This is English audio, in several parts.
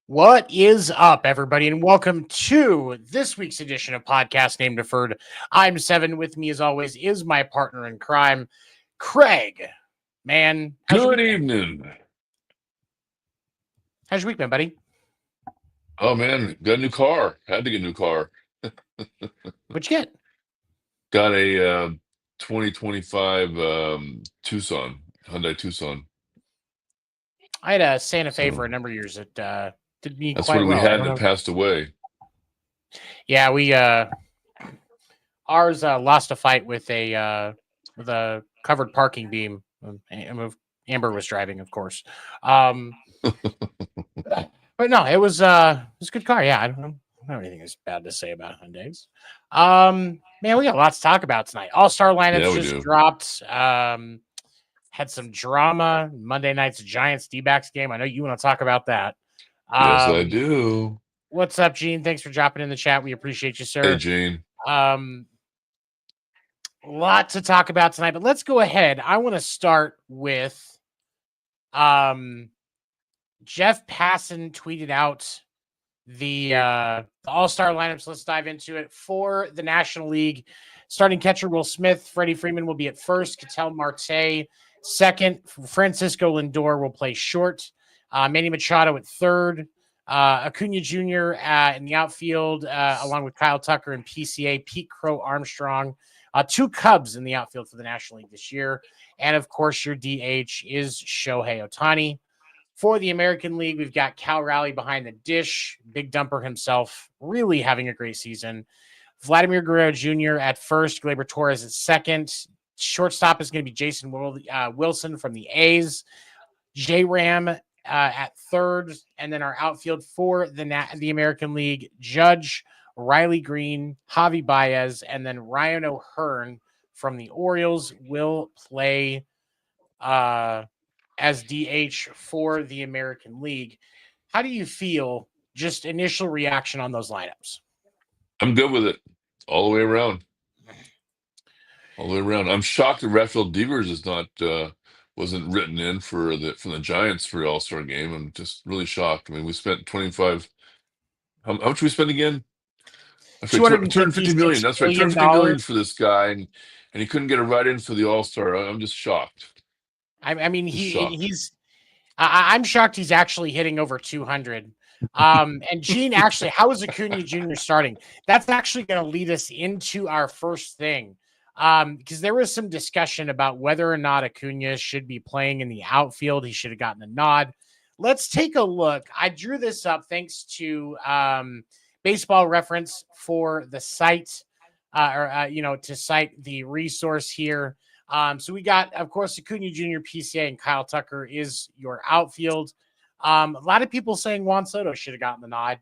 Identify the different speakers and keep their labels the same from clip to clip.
Speaker 1: What is up, everybody, and welcome to this week's edition of Podcast Named Deferred. I'm Seven. With me, as always, is my partner in crime, Craig. Man,
Speaker 2: good evening.
Speaker 1: How's your week been, buddy?
Speaker 2: Oh man, got a new car. Had to get a new car.
Speaker 1: What'd you get?
Speaker 2: Got a 2025 Tucson, Hyundai Tucson.
Speaker 1: I had a Santa Fe for a number of years. It did me
Speaker 2: That's
Speaker 1: quite
Speaker 2: what
Speaker 1: well.
Speaker 2: we had that passed away.
Speaker 1: Yeah, we ours lost a fight with a covered parking beam. Amber was driving, of course. But no, it was a good car. Yeah, I don't have anything that's bad to say about Hyundais. Man, we got lots to talk about tonight. All-star lineups just dropped. Had some drama. Monday night's Giants D-backs game. I know you want to talk about that.
Speaker 2: Yes, I do.
Speaker 1: What's up, Gene? Thanks for dropping in the chat. We appreciate you, sir.
Speaker 2: Hey, Gene.
Speaker 1: A lot to talk about tonight, but let's go ahead. I want to start with Jeff Passan tweeted out the all-star lineups. Let's dive into it. For the National League, starting catcher Will Smith, Freddie Freeman will be at first. Ketel Marte second. Francisco Lindor will play short. Manny Machado at third. Acuna Jr. In the outfield, along with Kyle Tucker and PCA, Pete Crow Armstrong. Two Cubs in the outfield for the National League this year. And, of course, your DH is Shohei Ohtani. For the American League, we've got Cal Raleigh behind the dish. Big dumper himself, really having a great season. Vladimir Guerrero Jr. at first. Gleyber Torres at second. Shortstop is going to be Jason Wilson from the A's. J-Ram at third. And then our outfield for the American League, Judge, Riley Green, Javi Baez, and then Ryan O'Hearn from the Orioles will play as DH for the American League. How do you feel? Just initial reaction on those lineups.
Speaker 2: I'm good with it all the way around. All the way around. I'm shocked that Rafael Devers is not wasn't written in from the Giants for the All-Star game. I'm just really shocked. I mean, we spent 25. How much we spend again? $250 million. That's right, $250 million for this guy, and he couldn't get a write-in for the All-Star. I'm just shocked.
Speaker 1: I mean, I'm shocked he's actually hitting over 200. And Gene, actually, how is Acuna Jr. starting? That's actually going to lead us into our first thing. Because there was some discussion about whether or not Acuna should be playing in the outfield. He should have gotten a nod. Let's take a look. I drew this up thanks to Baseball Reference for the site, to cite the resource here. So we got, of course, Acuna Jr., PCA, and Kyle Tucker is your outfield. A lot of people saying Juan Soto should have gotten the nod.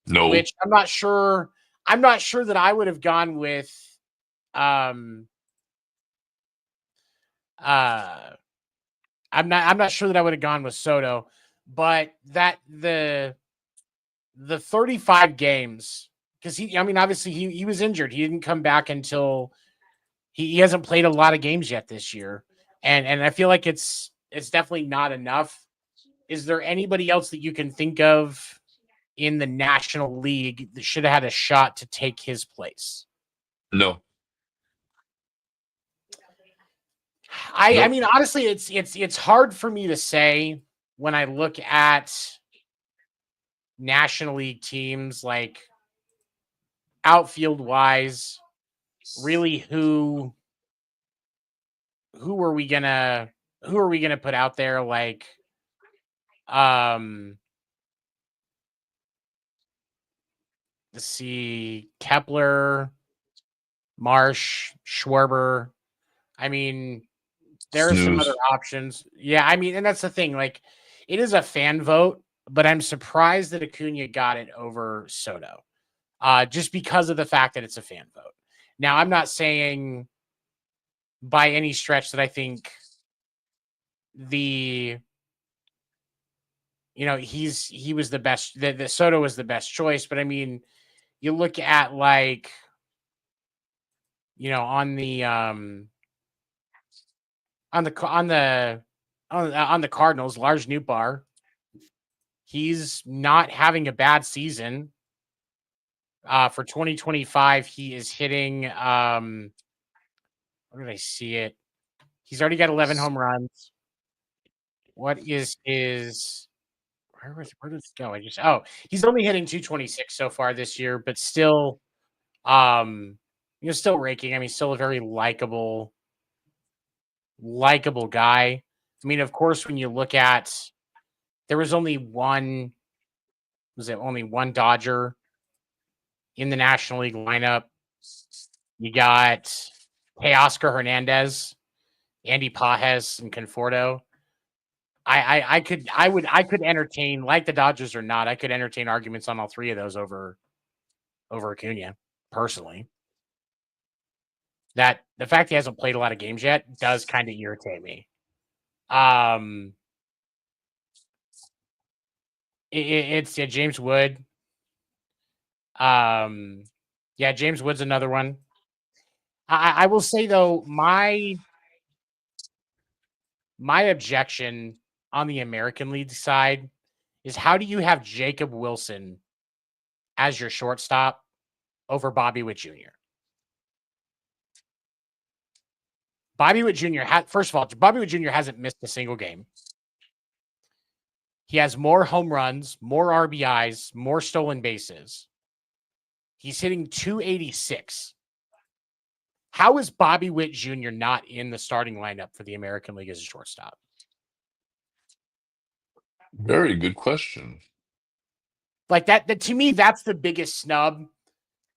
Speaker 2: No,
Speaker 1: which I'm not sure. I'm not sure that I would have gone with. I'm not sure that I would have gone with Soto, but that the 35 games. because obviously he was injured. He didn't come back until he hasn't played a lot of games yet this year. And I feel like it's definitely not enough. Is there anybody else that you can think of in the National League that should have had a shot to take his place?
Speaker 2: No.
Speaker 1: I mean, honestly, it's hard for me to say when I look at National League teams, like outfield wise, really who are we gonna put out there? Like, let's see, Kepler, Marsh, Schwarber. I mean, there are some other options. Yeah, I mean, and that's the thing. Like, it is a fan vote, but I'm surprised that Acuna got it over Soto, just because of the fact that it's a fan vote. Now, I'm not saying by any stretch that I think he was the best. The Soto was the best choice, but I mean, you look at like, on the Cardinals, Lars Nootbaar, he's not having a bad season. For 2025, he is hitting where did I see it? He's already got 11 home runs. What is his where did it go? He's only hitting 226 so far this year, but still still raking. I mean, still a very likable guy. I mean, of course, when you look at, there was only one Dodger in the National League lineup. You got Teoscar Hernandez, Andy Pages, and Conforto. I could entertain, like the Dodgers or not, I could entertain arguments on all three of those over Acuna, personally. That the fact he hasn't played a lot of games yet does kind of irritate me. It's James Wood. James Wood's another one. I will say though, my objection on the American League side is, how do you have Jacob Wilson as your shortstop over Bobby Witt Jr.? Bobby Witt Jr. First of all, Bobby Witt Jr. hasn't missed a single game. He has more home runs, more RBIs, more stolen bases. He's hitting 286. How is Bobby Witt Jr. not in the starting lineup for the American League as a shortstop?
Speaker 2: Very good question.
Speaker 1: Like that to me, that's the biggest snub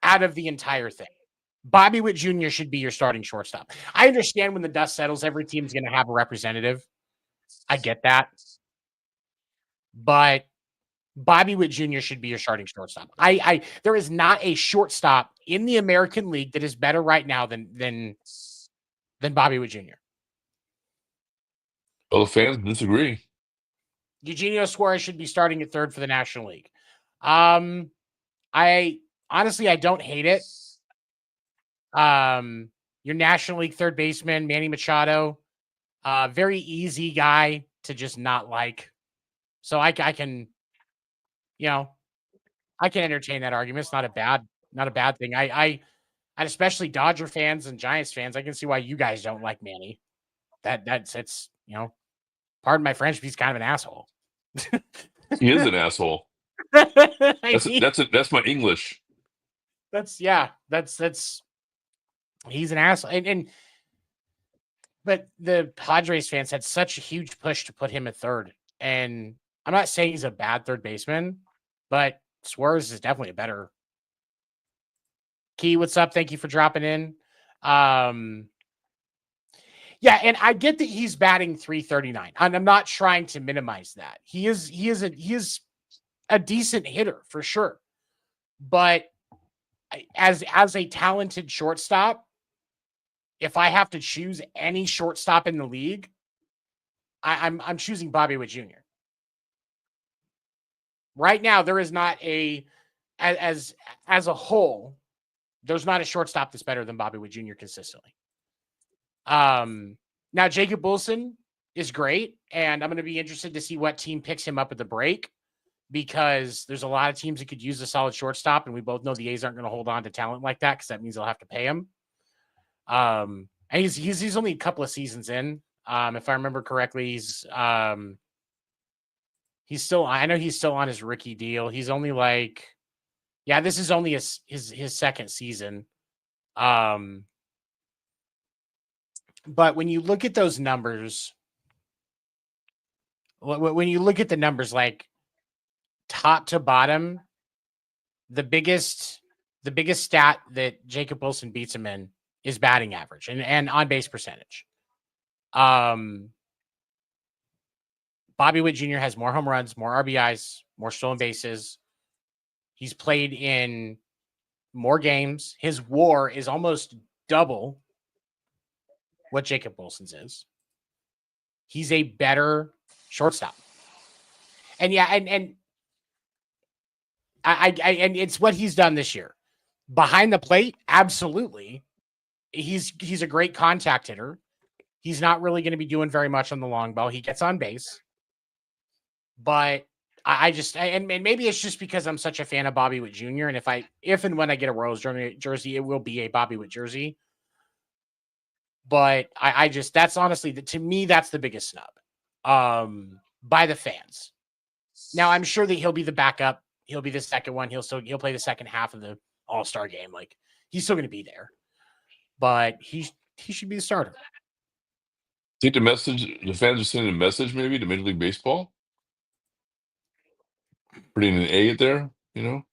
Speaker 1: out of the entire thing. Bobby Witt Jr. should be your starting shortstop. I understand when the dust settles, every team's going to have a representative. I get that. But Bobby Witt Jr. should be your starting shortstop. There is not a shortstop in the American League that is better right now than Bobby Witt Jr.
Speaker 2: Well, the fans disagree.
Speaker 1: Eugenio Suarez should be starting at third for the National League. I honestly, I don't hate it. Your National League third baseman, Manny Machado, very easy guy to just not like. So I can, I can entertain that argument. It's not a bad thing. And especially Dodger fans and Giants fans, I can see why you guys don't like Manny. It's pardon my French, but he's kind of an asshole.
Speaker 2: He is an asshole. That's my English.
Speaker 1: He's an asshole. But the Padres fans had such a huge push to put him at third. And I'm not saying he's a bad third baseman, but Suarez is definitely a better. Key, what's up? Thank you for dropping in. Yeah, and I get that he's batting .339, and I'm not trying to minimize that. He is a decent hitter for sure, but as a talented shortstop, if I have to choose any shortstop in the league, I'm choosing Bobby Witt Jr. Right now, there is not a as a whole, there's not a shortstop that's better than Bobby Witt Jr. consistently. Now Jacob Wilson is great, and I'm going to be interested to see what team picks him up at the break, because there's a lot of teams that could use a solid shortstop, and we both know the A's aren't going to hold on to talent like that, because that means they'll have to pay him. And he's only a couple of seasons in. If I remember correctly, he's still, I know he's still on his rookie deal. He's only like, yeah, this is only his second season. But when you look at those numbers, when you look at the numbers, like top to bottom, the biggest stat that Jacob Wilson beats him in is batting average and on base percentage. Bobby Witt Jr. has more home runs, more RBIs, more stolen bases. He's played in more games. His WAR is almost double what Jacob Wilson's is. He's a better shortstop. And yeah, and and it's what he's done this year. Behind the plate, absolutely. He's a great contact hitter. He's not really going to be doing very much on the long ball. He gets on base. But and maybe it's just because I'm such a fan of Bobby Witt Jr. And if and when I get a Royals jersey, it will be a Bobby Witt jersey. But I just, that's honestly, to me, that's the biggest snub by the fans. Now, I'm sure that he'll be the backup. He'll be the second one. He'll play the second half of the All-Star game. Like, he's still going to be there. But he should be the starter.
Speaker 2: Think the fans are sending a message maybe to Major League Baseball? Putting an A there, I don't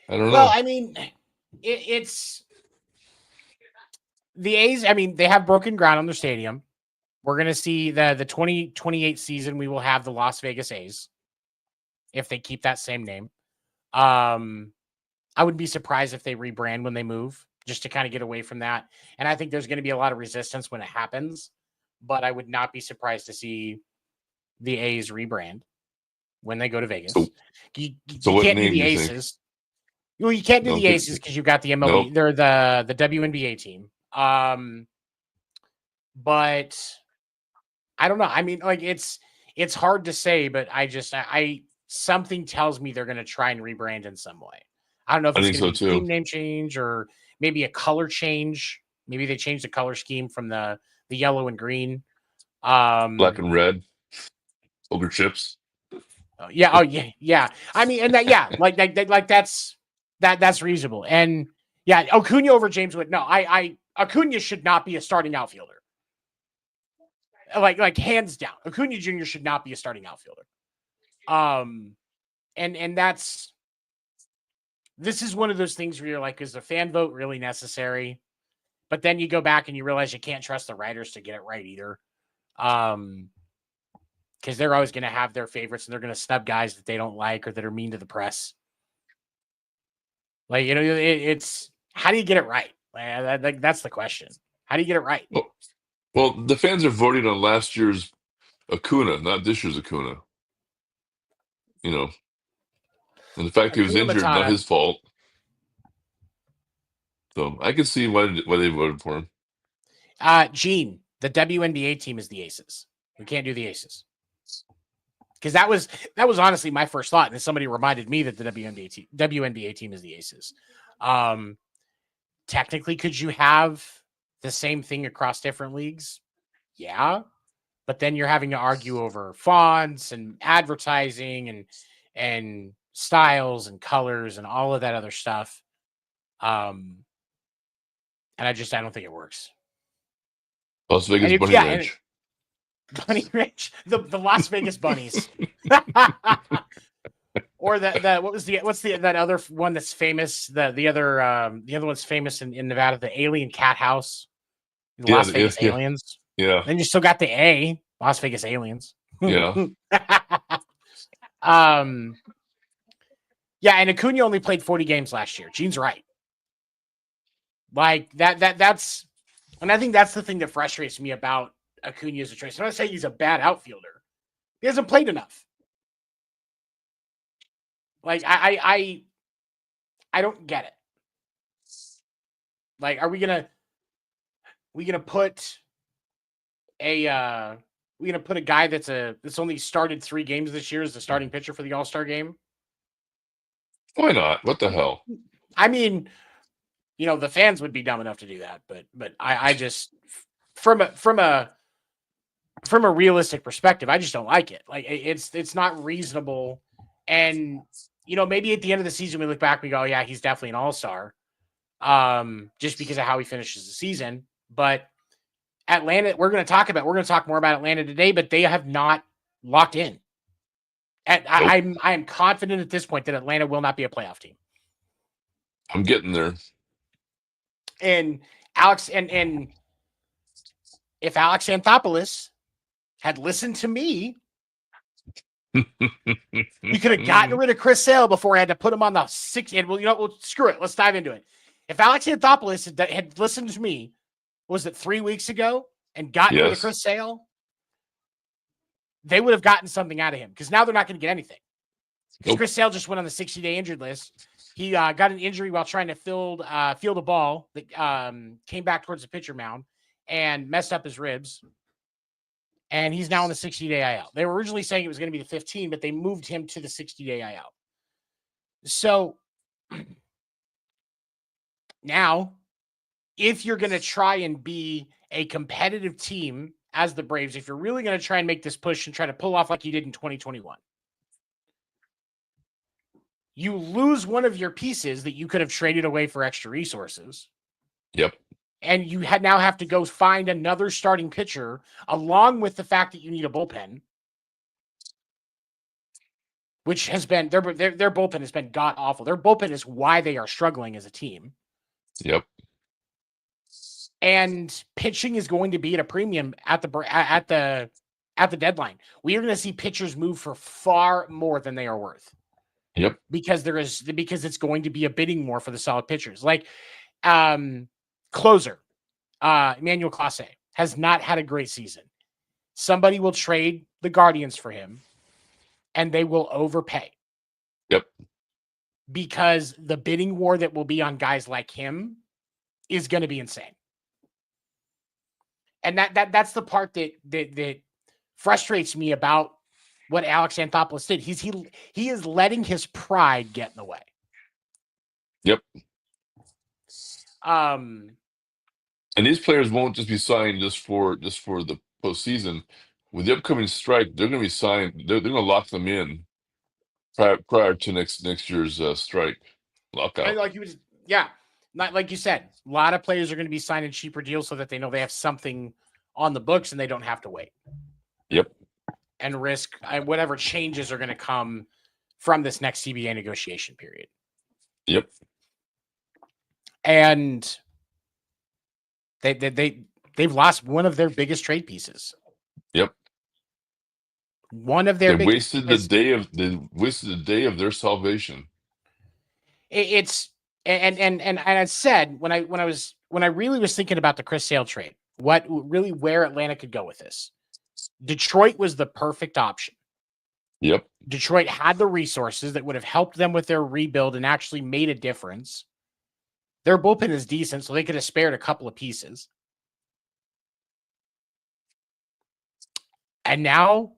Speaker 2: know.
Speaker 1: Well, I mean, it's the A's. I mean, they have broken ground on their stadium. We're going to see the 2028 season. We will have the Las Vegas A's if they keep that same name. I would be surprised if they rebrand when they move, just to kind of get away from that. And I think there's going to be a lot of resistance when it happens, but I would not be surprised to see the A's rebrand when they go to Vegas. You can't do the Aces. Well, you can't do the Aces because you've got the MLB. Nope. They're the WNBA team. But I don't know. I mean, like, it's hard to say, but something tells me they're going to try and rebrand in some way. I don't know if it's going to be a team name change or maybe a color change. Maybe they change the color scheme from the yellow and green.
Speaker 2: Black and red. Ogre chips.
Speaker 1: Yeah. Oh, yeah. Yeah. I mean, and that, yeah, like that's reasonable. And yeah, Acuna over James Wood. No, Acuna should not be a starting outfielder. Like hands down, Acuna Jr. should not be a starting outfielder. And this is one of those things where you're like, is the fan vote really necessary? But then you go back and you realize you can't trust the writers to get it right either. Because they're always going to have their favorites and they're going to snub guys that they don't like or that are mean to the press. Like, it's how do you get it right? Like, that's the question. How do you get it right?
Speaker 2: Well, the fans are voting on last year's Acuna, not this year's Acuna. And the fact he was injured, not his fault. So I can see why they voted for him.
Speaker 1: Gene, the WNBA team is the Aces. We can't do the Aces. Because that was honestly my first thought, and somebody reminded me that the WNBA team is the Aces. Technically, could you have the same thing across different leagues? Yeah, but then you're having to argue over fonts and advertising and styles and colors and all of that other stuff. And I don't think it works.
Speaker 2: Las Vegas Bunny Ranch.
Speaker 1: Bunny Ranch, the Las Vegas Bunnies, or what's that other one that's famous? The other one's famous in Nevada, the Alien Cat House, the Las Vegas Aliens.
Speaker 2: Yeah.
Speaker 1: Then you still got the A, Las Vegas Aliens.
Speaker 2: Yeah.
Speaker 1: Yeah, and Acuna only played 40 games last year. Gene's right. Like that's, and I think that's the thing that frustrates me about Acuna as a choice. I'm not saying he's a bad outfielder. He hasn't played enough. Like I don't get it. Like, are we gonna put a guy that's only started 3 games this year as the starting pitcher for the All-Star game?
Speaker 2: Why not? What the hell?
Speaker 1: I mean, the fans would be dumb enough to do that, but I just from a realistic perspective, I just don't like it. Like, it's not reasonable. And maybe at the end of the season we look back, we go, yeah, he's definitely an all-star. Just because of how he finishes the season. But Atlanta, we're going to talk more about Atlanta today, but they have not locked in. And
Speaker 2: Nope.
Speaker 1: I am confident at this point that Atlanta will not be a playoff team.
Speaker 2: I'm getting there.
Speaker 1: And Alex, and if Alex Anthopoulos had listened to me, we could have gotten rid of Chris Sale before I had to put him on the 6. And well, screw it. Let's dive into it. If Alex Anthopoulos had listened to me, was it 3 weeks ago, and gotten rid of Chris Sale, they would have gotten something out of him, because now they're not going to get anything. Because
Speaker 2: Nope.
Speaker 1: Chris Sale just went on the 60-day injured list. He got an injury while trying to field a ball that came back towards the pitcher mound and messed up his ribs. And he's now on the 60-day IL. They were originally saying it was going to be the 15, but they moved him to the 60-day IL. So now, if you're going to try and be a competitive team as the Braves, if you're really going to try and make this push and try to pull off like you did in 2021, you lose one of your pieces that you could have traded away for extra resources.
Speaker 2: Yep.
Speaker 1: And you now have to go find another starting pitcher, along with the fact that you need a bullpen, which has been their bullpen has been god awful. Their bullpen is why they are struggling as a team.
Speaker 2: Yep.
Speaker 1: And pitching is going to be at a premium at the deadline. We are going to see pitchers move for far more than they are worth.
Speaker 2: Yep.
Speaker 1: Because it's going to be a bidding war for the solid pitchers. Like closer, Emmanuel Clase has not had a great season. Somebody will trade the Guardians for him, and they will overpay.
Speaker 2: Yep.
Speaker 1: Because the bidding war that will be on guys like him is going to be insane. And that's the part that frustrates me about what Alex Anthopoulos did. He is letting his pride get in the way.
Speaker 2: Yep.
Speaker 1: And
Speaker 2: these players won't just be signed just for the postseason. With the upcoming strike, they're going to be signed. They're going to lock them in prior to next year's strike lockout.
Speaker 1: Not like you said, a lot of players are going to be signing cheaper deals so that they know they have something on the books and they don't have to wait.
Speaker 2: Yep.
Speaker 1: And risk whatever changes are going to come from this next CBA negotiation period.
Speaker 2: Yep.
Speaker 1: And they've lost one of their biggest trade pieces.
Speaker 2: Yep.
Speaker 1: One of their
Speaker 2: they wasted the day of their salvation.
Speaker 1: It's and I said when I really was thinking about the Chris Sale trade, where Atlanta could go with this. Detroit was the perfect option.
Speaker 2: Yep.
Speaker 1: Detroit had the resources that would have helped them with their rebuild and actually made a difference. Their bullpen is decent, so they could have spared a couple of pieces. And now,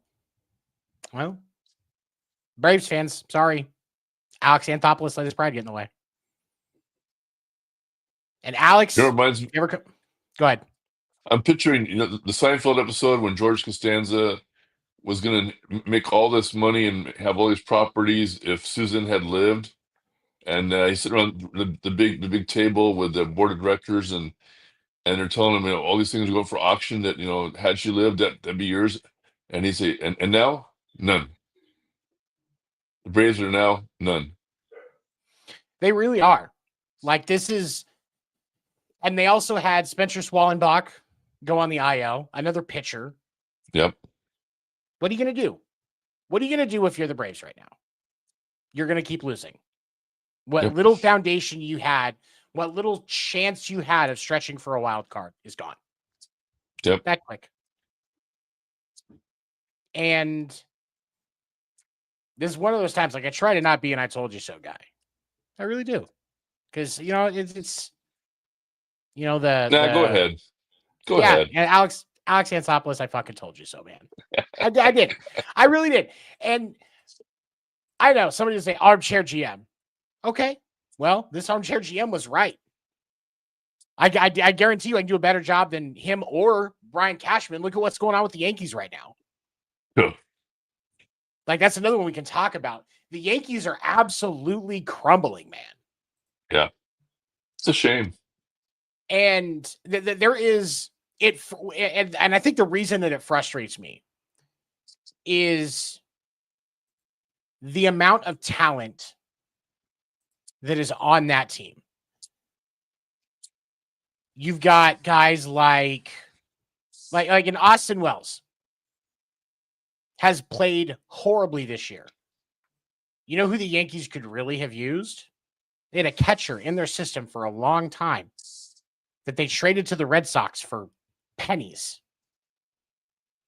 Speaker 1: well, Braves fans, sorry. Alex Anthopoulos let his pride get in the way. And Alex,
Speaker 2: reminds me.
Speaker 1: Go ahead.
Speaker 2: I'm picturing, the Seinfeld episode when George Costanza was going to make all this money and have all these properties if Susan had lived, and he's sitting around the big table with the board of directors, and they're telling him, all these things are going for auction that, had she lived, that'd be yours, and he say, and now none. The Braves are now none.
Speaker 1: They really are. Like, this is, and they also had Spencer Swallenbach go on the IL, another pitcher.
Speaker 2: Yep.
Speaker 1: What are you going to do? What are you going to do if you're the Braves right now? You're going to keep losing. What little foundation you had, what little chance you had of stretching for a wild card is gone.
Speaker 2: Yep.
Speaker 1: That quick. And this is one of those times, like, I try to not be an I told you so guy. I really do. Because, it's
Speaker 2: Nah, go ahead. Go
Speaker 1: yeah,
Speaker 2: ahead.
Speaker 1: and Alex Anthopoulos, I fucking told you so, man. I did. I really did. And I know somebody would say armchair GM. Okay. Well, this armchair GM was right. I guarantee you I can do a better job than him or Brian Cashman. Look at what's going on with the Yankees right now.
Speaker 2: Huh.
Speaker 1: Like, that's another one we can talk about. The Yankees are absolutely crumbling, man.
Speaker 2: Yeah. It's a shame.
Speaker 1: And there is it, and I think the reason that it frustrates me is the amount of talent that is on that team. You've got guys like an Austin Wells has played horribly this year. You know who the Yankees could really have used? They had a catcher in their system for a long time that they traded to the Red Sox for pennies.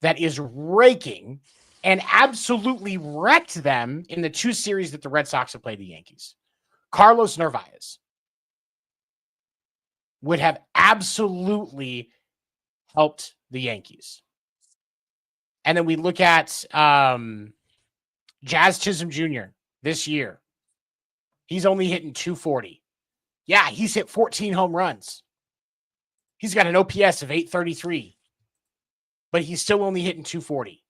Speaker 1: That is raking and absolutely wrecked them in the 2 series that the Red Sox have played the Yankees. Carlos Narvaez would have absolutely helped the Yankees. And then we look at Jazz Chisholm Jr. this year. He's only hitting 240. Yeah, he's hit 14 home runs. He's got an OPS of 833, but he's still only hitting 240.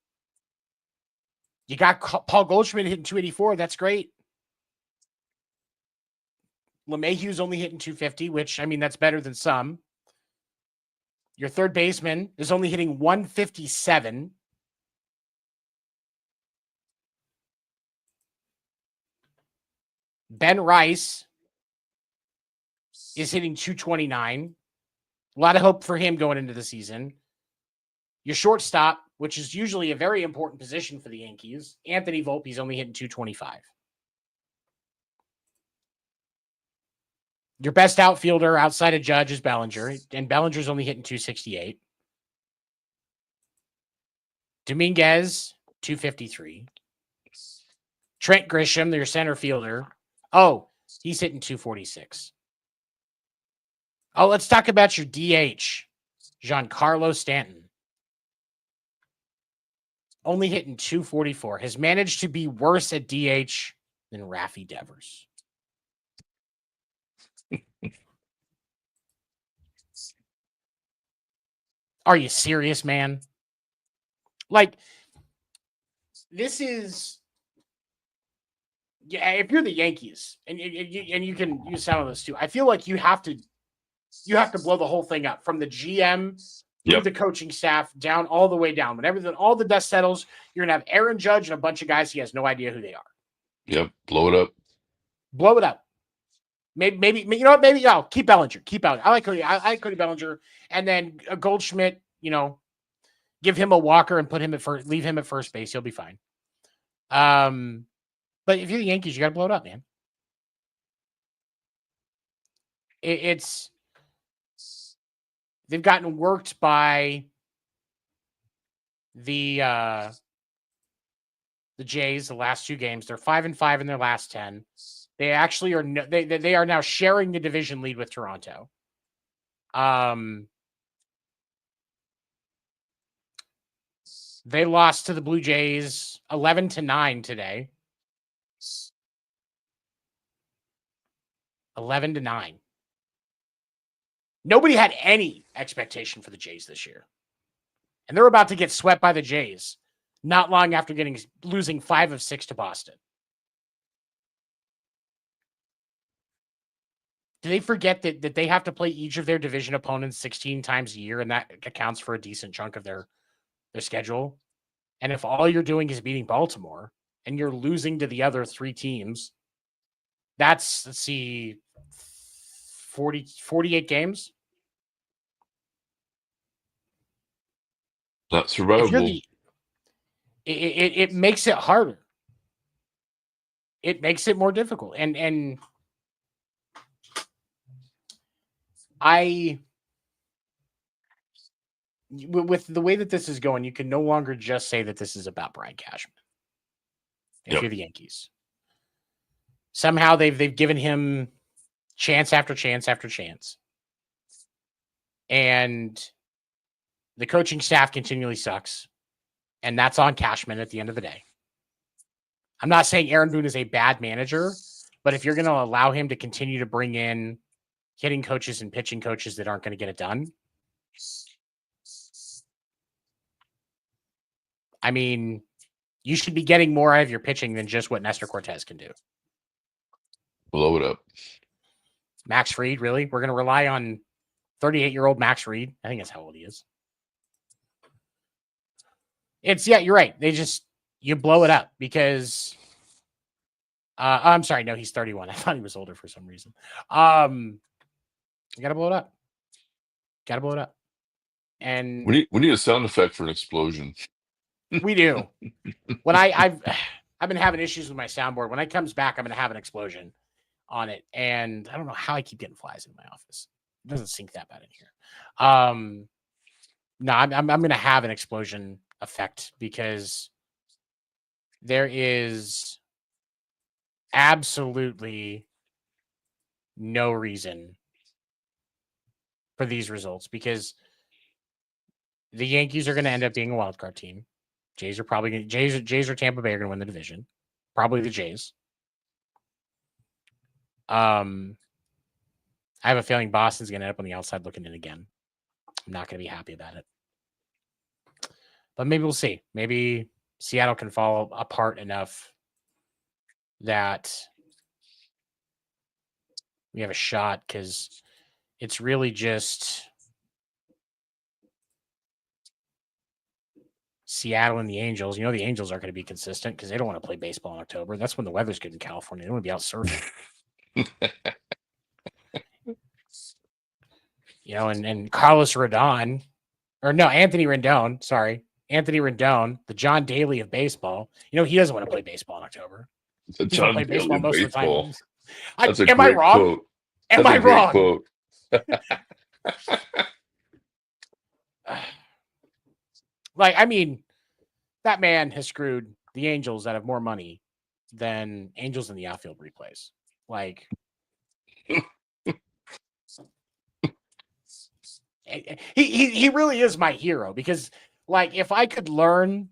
Speaker 1: You got Paul Goldschmidt hitting 284. That's great. LeMahieu's only hitting 250, which, I mean, that's better than some. Your third baseman is only hitting 157. Ben Rice is hitting 229. A lot of hope for him going into the season. Your shortstop, which is usually a very important position for the Yankees, Anthony Volpe's only hitting 225. Your best outfielder outside of Judge is Bellinger, and Bellinger's only hitting 268. Dominguez, 253. Trent Grisham, your center fielder. Oh, he's hitting 246. Oh, let's talk about your DH, Giancarlo Stanton. Only hitting 244. Has managed to be worse at DH than Raffy Devers. Are you serious, man? Like, this is, yeah, if you're the Yankees, and you can use some of this too, I feel like you have to blow the whole thing up from the GM through the coaching staff down all the way down. When everything, all the dust settles, you're gonna have Aaron Judge and a bunch of guys he has no idea who they are.
Speaker 2: Yep, blow it up.
Speaker 1: Blow it up. Maybe you know what? Maybe keep Bellinger. Keep Bellinger. I like Cody Bellinger, and then a Goldschmidt. Give him a walker and put him at first. Leave him at first base. He'll be fine. But if you're the Yankees, you got to blow it up, man. It's they've gotten worked by the Jays the last 2 games. They're 5-5 in their last 10. They actually are they are now sharing the division lead with Toronto. They lost to the Blue Jays 11-9 today. 11-9. Nobody had any expectation for the Jays this year. And they're about to get swept by the Jays not long after losing 5 of 6 to Boston. Do they forget that they have to play each of their division opponents 16 times a year, and that accounts for a decent chunk of their schedule? And if all you're doing is beating Baltimore and you're losing to the other 3 teams, that's, let's see, 48 games.
Speaker 2: Not survivable.
Speaker 1: It makes it harder. It makes it more difficult. And with the way that this is going, you can no longer just say that this is about Brian Cashman. if you're the Yankees. Somehow they've given him chance after chance after chance. And the coaching staff continually sucks. And that's on Cashman at the end of the day. I'm not saying Aaron Boone is a bad manager, but if you're going to allow him to continue to bring in hitting coaches and pitching coaches that aren't going to get it done, I mean, you should be getting more out of your pitching than just what Nestor Cortez can do.
Speaker 2: Blow it up.
Speaker 1: Max Fried, really? We're going to rely on 38-year-old Max Fried? I think that's how old he is. You're right. You blow it up because I'm sorry. No, he's 31. I thought he was older for some reason. You got to blow it up. And
Speaker 2: we need a sound effect for an explosion.
Speaker 1: We do. When I've been having issues with my soundboard. When it comes back, I'm going to have an explosion on it. And I don't know how I keep getting flies in my office. It doesn't sync that bad in here. No, I'm going to have an explosion effect because there is absolutely no reason for these results because the Yankees are going to end up being a wild card team. Jays or Tampa Bay are going to win the division. Probably the Jays. I have a feeling Boston's going to end up on the outside looking in again. I'm not going to be happy about it. But maybe we'll see. Maybe Seattle can fall apart enough that we have a shot because it's really just Seattle and the Angels. The Angels aren't going to be consistent because they don't want to play baseball in October. That's when the weather's good in California. They want to be out surfing. And Carlos Rodon, Anthony Rendon, sorry. Anthony Rendon, the John Daly of baseball. He doesn't want to play baseball in October.
Speaker 2: The John Daly baseball most of the time. That's a
Speaker 1: am I wrong?
Speaker 2: Quote.
Speaker 1: Am I wrong?
Speaker 2: Quote.
Speaker 1: That man has screwed the Angels that have more money than Angels in the outfield replays. He really is my hero because if I could learn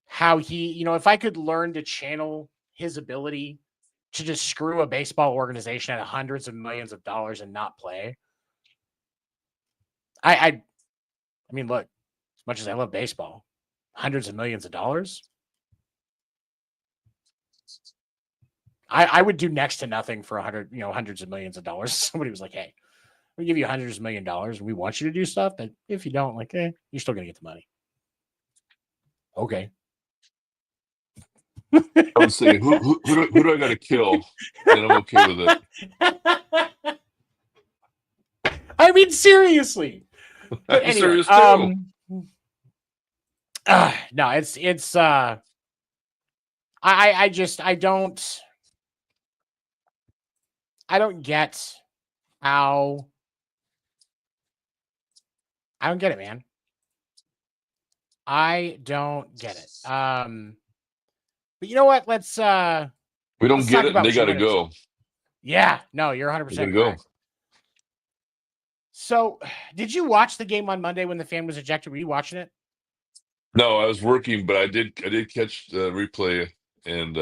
Speaker 1: how if I could learn to channel his ability to just screw a baseball organization at hundreds of millions of dollars and not play. I mean, look, as much as I love baseball, hundreds of millions of dollars. I would do next to nothing for hundreds of millions of dollars. Somebody was like, hey, we give you hundreds of millions of dollars and we want you to do stuff. But if you don't, you're still going to get the money. Okay.
Speaker 2: I would say, who do I got to kill? And I'm okay with it.
Speaker 1: I mean, seriously. But anyway,
Speaker 2: serious too.
Speaker 1: No, it's I don't get how. I don't get it, man. I don't get it. But you know what? Let's
Speaker 2: we don't get it. They got to go.
Speaker 1: Yeah, no, you're 100% correct. So, did you watch the game on Monday when the fan was ejected? Were you watching it?
Speaker 2: No, I was working, but I did catch the replay, and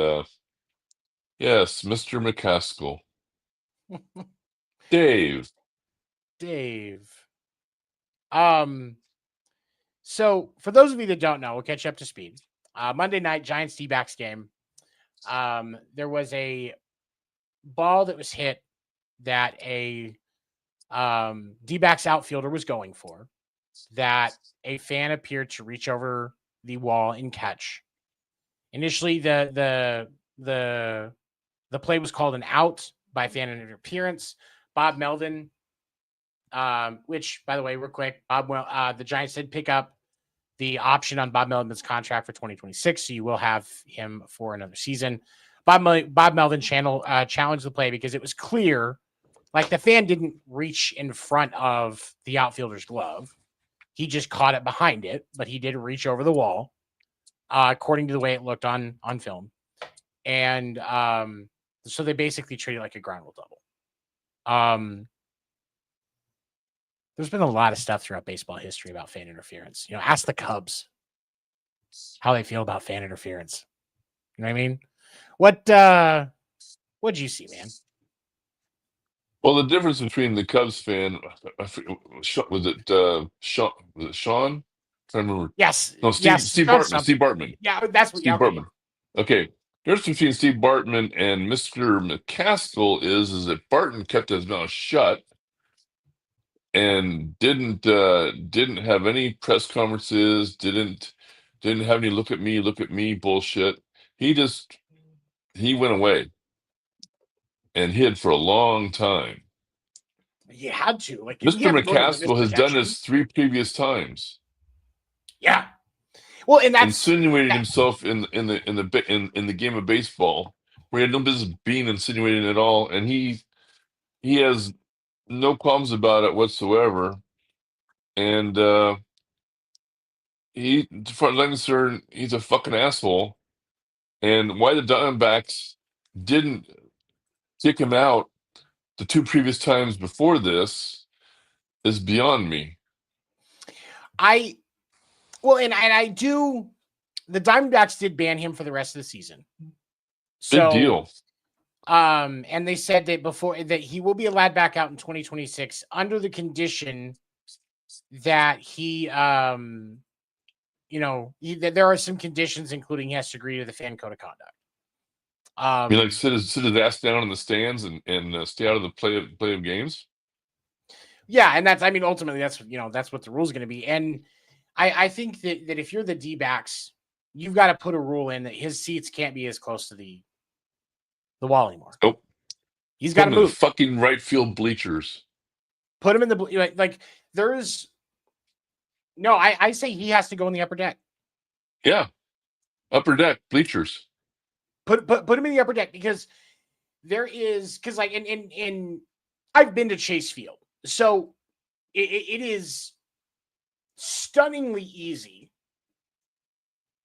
Speaker 2: yes, Mr. McCaskill, Dave.
Speaker 1: So for those of you that don't know, we'll catch you up to speed. Monday night Giants D-backs game. There was a ball that was hit that a D-backs outfielder was going for, that a fan appeared to reach over the wall and catch. Initially, the play was called an out by fan interference. Bob Melvin, which, by the way, real quick, the Giants did pick up the option on Bob Melvin's contract for 2026, so you will have him for another season. Bob Melvin challenged the play because it was clear, the fan didn't reach in front of the outfielder's glove. He just caught it behind it, but he did reach over the wall, according to the way it looked on film. and so they basically treat it like a ground rule double. There's been a lot of stuff throughout baseball history about fan interference. Ask the Cubs how they feel about fan interference. You know what I mean? What'd you see, man?
Speaker 2: Well, the difference between the Cubs fan, was it Sean? Was it Sean? I don't remember.
Speaker 1: Yes.
Speaker 2: No, Steve.
Speaker 1: Yes.
Speaker 2: Steve Bartman. Steve Bartman.
Speaker 1: Yeah, that's what.
Speaker 2: Steve
Speaker 1: Yeah, okay.
Speaker 2: Bartman. Okay. The difference between Steve Bartman and Mr. McCaskill is that Barton kept his mouth shut and didn't have any press conferences. Didn't have any look at me bullshit. He went away and hid for a long time.
Speaker 1: You had to. Like,
Speaker 2: Mr. McCaskill has done this 3 previous times.
Speaker 1: Yeah. Well, and that's
Speaker 2: insinuated himself in the game of baseball where he had no business being insinuating at all, and he has no qualms about it whatsoever. And he, as far as I'm concerned, he's a fucking asshole. And why the Diamondbacks didn't kick him out the 2 previous times before this is beyond me.
Speaker 1: I do. The Diamondbacks did ban him for the rest of the season.
Speaker 2: Big deal.
Speaker 1: And they said that before that he will be allowed back out in 2026 under the condition that he, there are some conditions, including he has to agree to the fan code of conduct.
Speaker 2: You like sit his ass down in the stands and stay out of the play of games.
Speaker 1: Yeah, and ultimately that's what the rule is going to be. And I think that if you're the D-backs, you've got to put a rule in that his seats can't be as close to the wall anymore.
Speaker 2: Nope.
Speaker 1: He's got to move.
Speaker 2: The fucking right field bleachers.
Speaker 1: Put him in the I say he has to go in the upper deck.
Speaker 2: Yeah, upper deck bleachers.
Speaker 1: Put him in the upper deck because I've been to Chase Field, so it is stunningly easy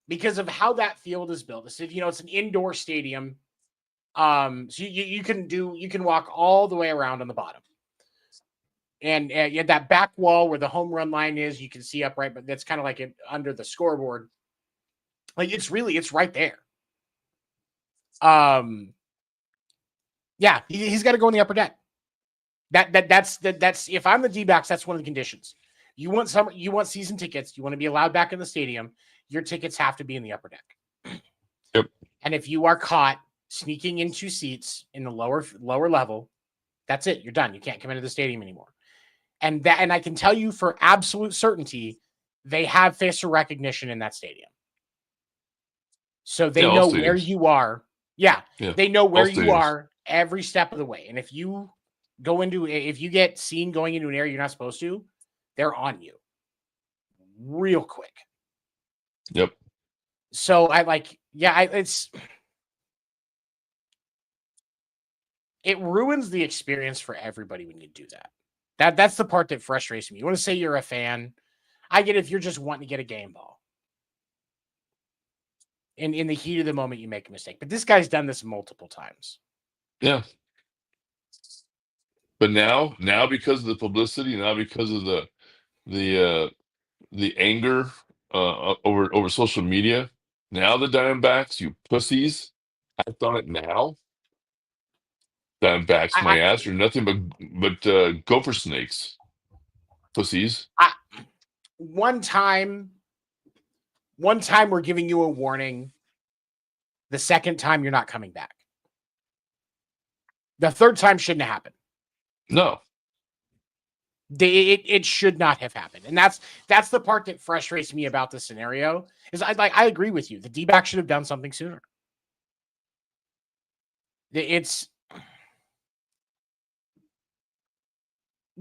Speaker 1: because of how that field is built. It's an indoor stadium. So you can walk all the way around on the bottom. And you had that back wall where the home run line is, you can see upright, but that's kind of like under the scoreboard. Like it's right there. Yeah, he's got to go in the upper deck. That's if I'm the D-backs, that's one of the conditions. You want season tickets, you want to be allowed back in the stadium, your tickets have to be in the upper deck.
Speaker 2: Yep.
Speaker 1: And if you are caught sneaking into seats in the lower level, that's it. You're done. You can't come into the stadium anymore. And I can tell you for absolute certainty, they have facial recognition in that stadium. So they know where you are. Yeah. They know where you are every step of the way. And if you get seen going into an area you're not supposed to, they're on you real quick.
Speaker 2: Yep.
Speaker 1: So it ruins the experience for everybody when you do that. That's the part that frustrates me. You want to say you're a fan. I get it if you're just wanting to get a game ball. In the heat of the moment, you make a mistake. But this guy's done this multiple times.
Speaker 2: Yeah. But now because of the publicity, now because of the anger over social media, now the Diamondbacks, you pussies, act on it now. Diamondbacks, my ass, are nothing but gopher snakes, pussies.
Speaker 1: One time we're giving you a warning. The second time you're not coming back. The third time shouldn't have happened.
Speaker 2: No.
Speaker 1: It should not have happened. And that's the part that frustrates me about this scenario. Is I agree with you. The D-back should have done something sooner.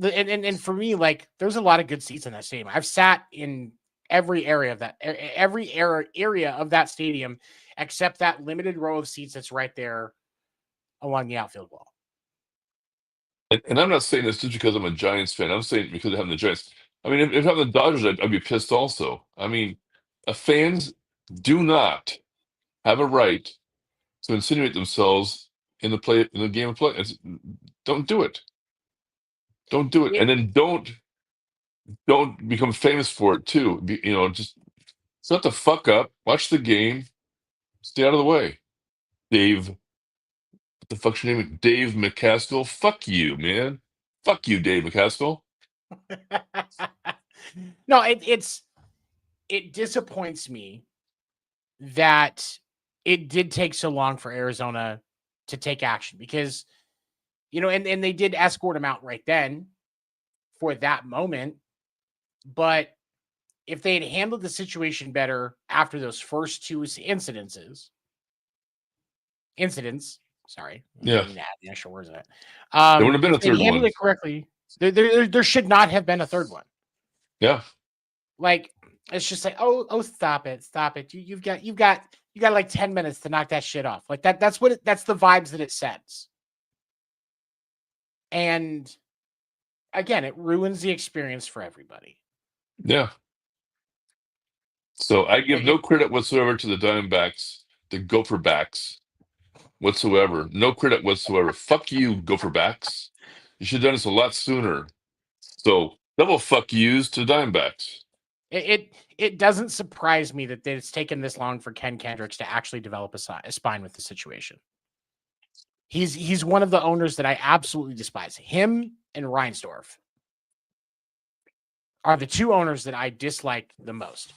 Speaker 1: And for me, like, there's a lot of good seats in that stadium. I've sat in every area of that stadium, except that limited row of seats that's right there along the outfield wall.
Speaker 2: And I'm not saying this just because I'm a Giants fan. I'm saying because of having the Giants. I mean, if I'm the Dodgers, I'd be pissed also. I mean, fans do not have a right to insinuate themselves in the game of play. Don't do it. Don't do it, and then don't become famous for it too. Just shut the fuck up. Watch the game. Stay out of the way. Dave, what the fuck's your name? Dave McCaskill. Fuck you, man. Fuck you, Dave McCaskill.
Speaker 1: No, it disappoints me that it did take so long for Arizona to take action because, and they did escort him out right then for that moment. But if they had handled the situation better after those first two incidents, sorry, I
Speaker 2: Yeah.
Speaker 1: didn't add the extra words in it.
Speaker 2: There would have been a
Speaker 1: If they
Speaker 2: third
Speaker 1: handled
Speaker 2: one.
Speaker 1: it correctly, there should not have been a third one.
Speaker 2: Yeah.
Speaker 1: Like, it's just like, oh, stop it. You've got like 10 minutes to knock that shit off. Like that's the vibes that it sends. And again, it ruins the experience for everybody.
Speaker 2: Yeah. So I give no credit whatsoever to the Diamondbacks, the Gopherbacks, whatsoever. No credit whatsoever. Fuck you, Gopherbacks. You should have done this a lot sooner. So double fuck yous to Diamondbacks.
Speaker 1: It doesn't surprise me that it's taken this long for Ken Kendricks to actually develop a spine with the situation. He's one of the owners that I absolutely despise. Him and Reinsdorf are the two owners that I dislike the most.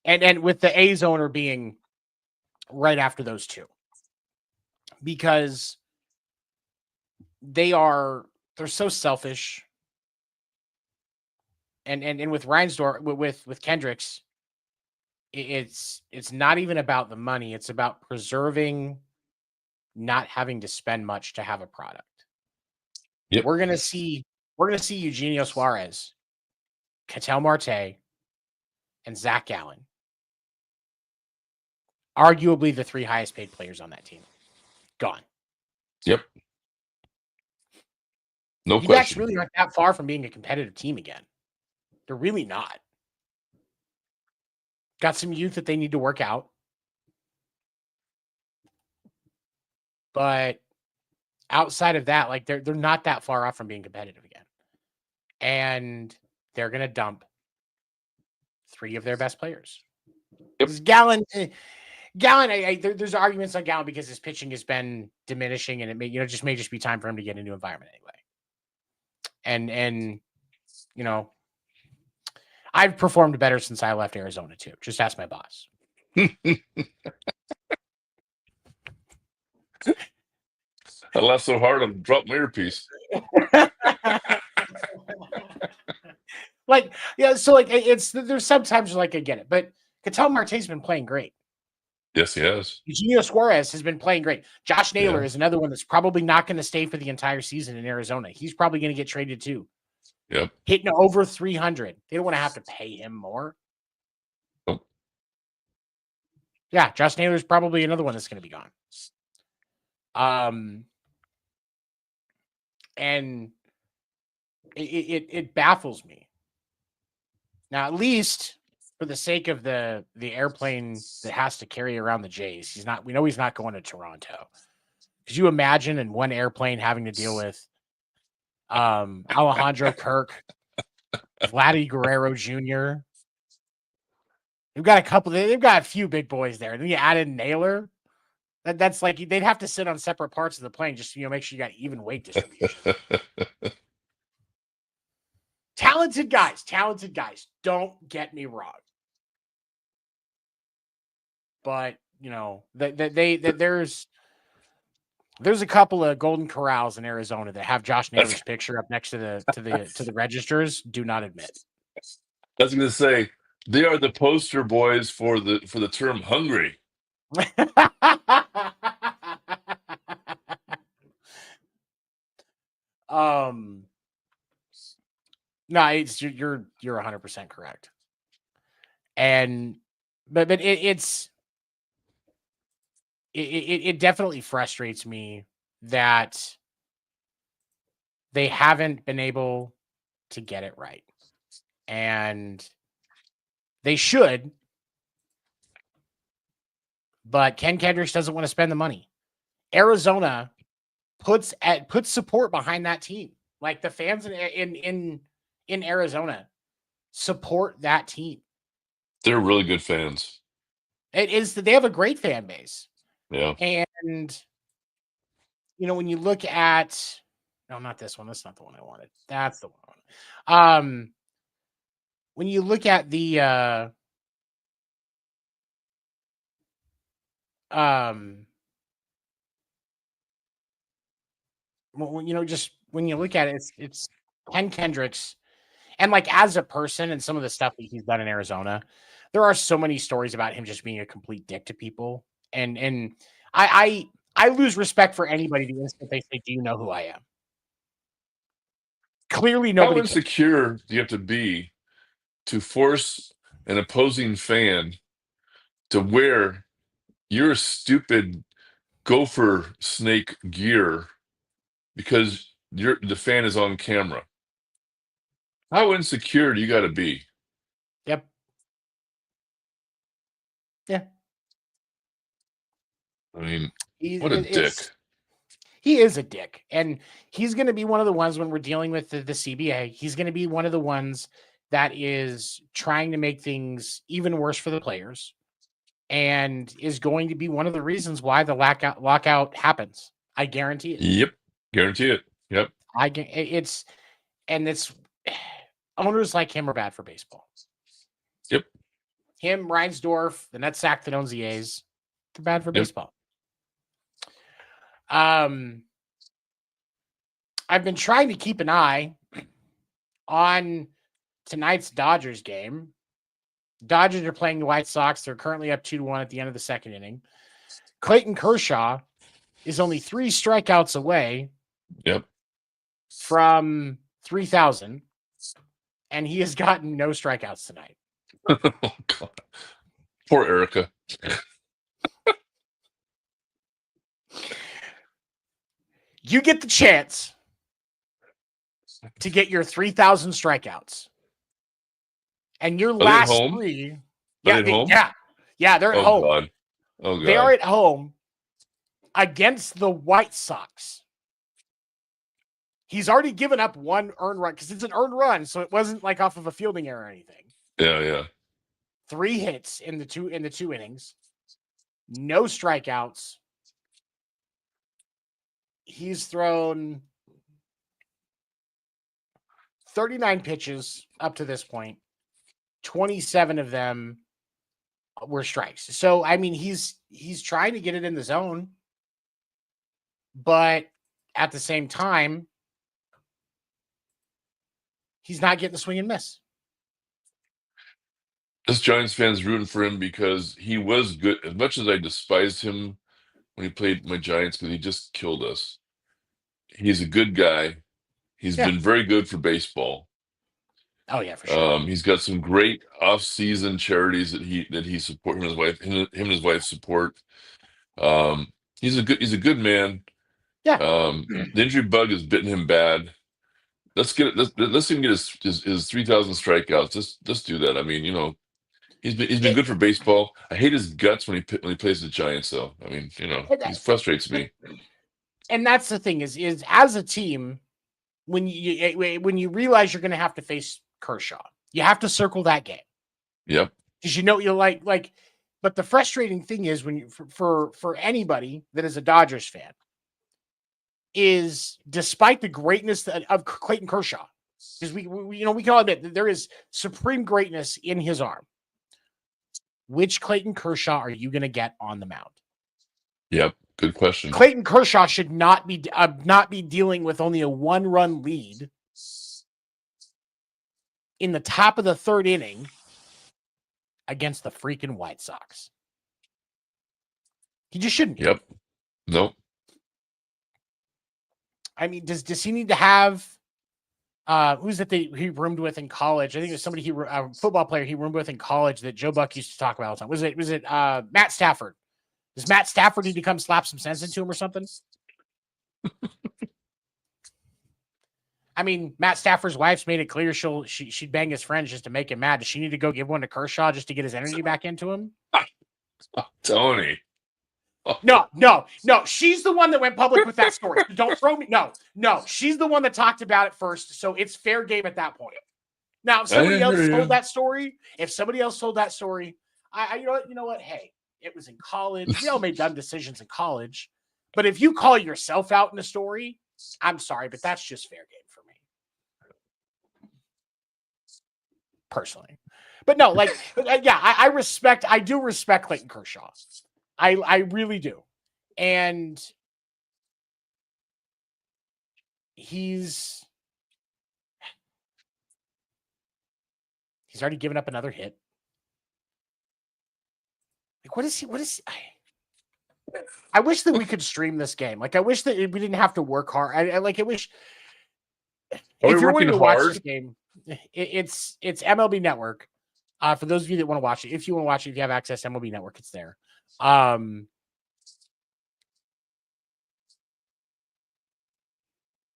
Speaker 1: And with the A's owner being right after those two. Because they're so selfish. And with Reinsdorf, with Kendricks, it's not even about the money. It's about preserving, not having to spend much to have a product.
Speaker 2: Yep.
Speaker 1: We're gonna see Eugenio Suarez, Ketel Marte, and Zach Gallen, arguably the three highest paid players on that team, gone.
Speaker 2: Yep. No
Speaker 1: D-backs
Speaker 2: question.
Speaker 1: really aren't that far from being a competitive team again. They're really not. Got some youth that they need to work out. But outside of that, like they're not that far off from being competitive again. And they're gonna dump three of their best players. Yep. Gallen, there's arguments on Gallen because his pitching has been diminishing, and it may just be time for him to get a new environment anyway. And I've performed better since I left Arizona too. Just ask my boss.
Speaker 2: I laughed so hard I dropped my earpiece.
Speaker 1: So there's sometimes like I get it, but Ketel Marte's been playing great.
Speaker 2: Yes, he has.
Speaker 1: Eugenio Suarez has been playing great. Josh Naylor is another one that's probably not going to stay for the entire season in Arizona. He's probably going to get traded too.
Speaker 2: Yep.
Speaker 1: Hitting over 300. They don't want to have to pay him more.
Speaker 2: Nope.
Speaker 1: Yeah, Josh Naylor's probably another one that's going to be gone. And it baffles me. Now, at least for the sake of the airplane that has to carry around the Jays, we know he's not going to Toronto. Could you imagine in one airplane having to deal with Alejandro Kirk, Vladdy Guerrero Jr.? They've got a few big boys there. And then you add in Naylor. That's like they'd have to sit on separate parts of the plane just to make sure you got even weight distribution. Talented guys. Don't get me wrong. But there's a couple of Golden Corrals in Arizona that have Josh Naylor's picture up next to the registers. Do not admit.
Speaker 2: I was going to say they are the poster boys for the term hungry.
Speaker 1: No, you're 100% correct. And but it definitely frustrates me that they haven't been able to get it right. And they should. but Ken Kendricks doesn't want to spend the money. Arizona puts support behind that team. Like the fans in Arizona support that team.
Speaker 2: They're really good fans.
Speaker 1: They have a great fan base.
Speaker 2: Yeah.
Speaker 1: And when you look at not this one, that's not the one I wanted. That's the one I wanted. When you look at the just when you look at it, it's Ken Kendricks, and like as a person and some of the stuff that he's done in Arizona, there are so many stories about him just being a complete dick to people, and I lose respect for anybody the instant they say, "Do you know who I am?" Clearly,
Speaker 2: How
Speaker 1: nobody cares.
Speaker 2: insecure do you have to be to force an opposing fan to wear your stupid gopher snake gear because the fan is on camera? How insecure do you got to be?
Speaker 1: Yep. Yeah.
Speaker 2: I mean, what a dick.
Speaker 1: He is a dick, and he's going to be one of the ones when we're dealing with the CBA. He's going to be one of the ones that is trying to make things even worse for the players, and is going to be one of the reasons why the lockout happens. I guarantee it.
Speaker 2: Yep, guarantee it. Yep,
Speaker 1: it's owners like him are bad for baseball.
Speaker 2: Yep.
Speaker 1: Him, Reinsdorf, the Nutsack that owns the A's, they're bad for baseball. I've been trying to keep an eye on tonight's Dodgers game. Dodgers are playing the White Sox. They're currently up 2-1 at the end of the second inning. Clayton Kershaw is only 3 strikeouts away from 3,000, and he has gotten no strikeouts tonight.
Speaker 2: Oh, God. Poor Erika.
Speaker 1: You get the chance to get your 3,000 strikeouts. And your last 3.
Speaker 2: They're home?
Speaker 1: Yeah, they're at home.
Speaker 2: God. Oh, God.
Speaker 1: They are at home against the White Sox. He's already given up 1 earned run because it's an earned run, so it wasn't like off of a fielding error or anything.
Speaker 2: Yeah.
Speaker 1: 3 hits in the two innings. No strikeouts. He's thrown 39 pitches up to this point. 27 of them were strikes. So, I mean, he's trying to get it in the zone, but at the same time, he's not getting the swing and miss.
Speaker 2: This Giants fan's rooting for him because he was good. As much as I despised him when he played my Giants because he just killed us, he's a good guy. He's been very good for baseball.
Speaker 1: Oh yeah, for sure.
Speaker 2: He's got some great off-season charities that he support. Him and his wife support. He's a good man.
Speaker 1: Yeah.
Speaker 2: The injury bug has bitten him bad. Let's get it. Let's see him get his 3,000 strikeouts. Let's do that. I mean, he's been good for baseball. I hate his guts when he plays the Giants, though. I mean, he frustrates me.
Speaker 1: And that's the thing is as a team, when you realize you're going to have to face Kershaw, you have to circle that game.
Speaker 2: Yep.
Speaker 1: Because you're like. But the frustrating thing is when for anybody that is a Dodgers fan, is despite the greatness of Clayton Kershaw, because we can all admit that there is supreme greatness in his arm. Which Clayton Kershaw are you going to get on the mound?
Speaker 2: Yep, good question.
Speaker 1: Clayton Kershaw should not be dealing with only a 1-run lead in the top of the 3rd inning against the freaking White Sox. He just shouldn't.
Speaker 2: Yep. Nope.
Speaker 1: I mean, does he need to have who's that he roomed with in college? I think it was somebody a football player he roomed with in college that Joe Buck used to talk about all the time. Was it Matt Stafford? Does Matt Stafford need to come slap some sense into him or something? I mean, Matt Stafford's wife's made it clear she'd bang his friends just to make him mad. Does she need to go give one to Kershaw just to get his energy back into him?
Speaker 2: Tony.
Speaker 1: No. She's the one that went public with that story. Don't throw me. No. She's the one that talked about it first. So it's fair game at that point. Now, if somebody else told that story, you know what? Hey, it was in college. We all made dumb decisions in college. But if you call yourself out in a story, I'm sorry, but that's just fair game for me. Personally. But no, like, I do respect Clayton Kershaw. I really do. And he's already given up another hit. Like, what is he? I wish that we could stream this game. Like, I wish that we didn't have to work hard. I wish. If you're wanting to watch this game, it's MLB Network. For those of you that want to watch it, if you want to watch it, if you have access to MLB Network, it's there.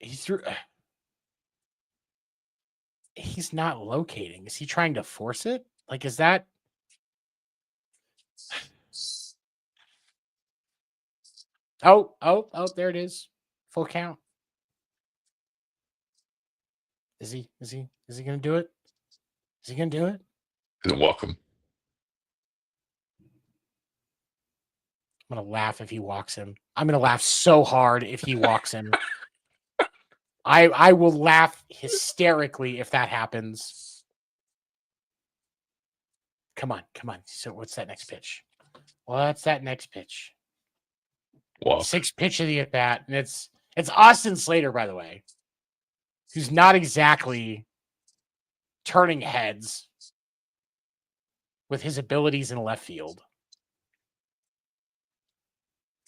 Speaker 1: He's not locating. Is he trying to force it? Like, is that? Oh, there it is. Full count. Is he going to do it? Is he going to do it?
Speaker 2: He's gonna walk him.
Speaker 1: I'm going to laugh if he walks him. I'm going to laugh so hard if he walks him. I will laugh hysterically if that happens. Come on. So what's that next pitch?
Speaker 2: Walk.
Speaker 1: Sixth pitch of the at bat, and it's Austin Slater, by the way, who's not exactly turning heads with his abilities in left field.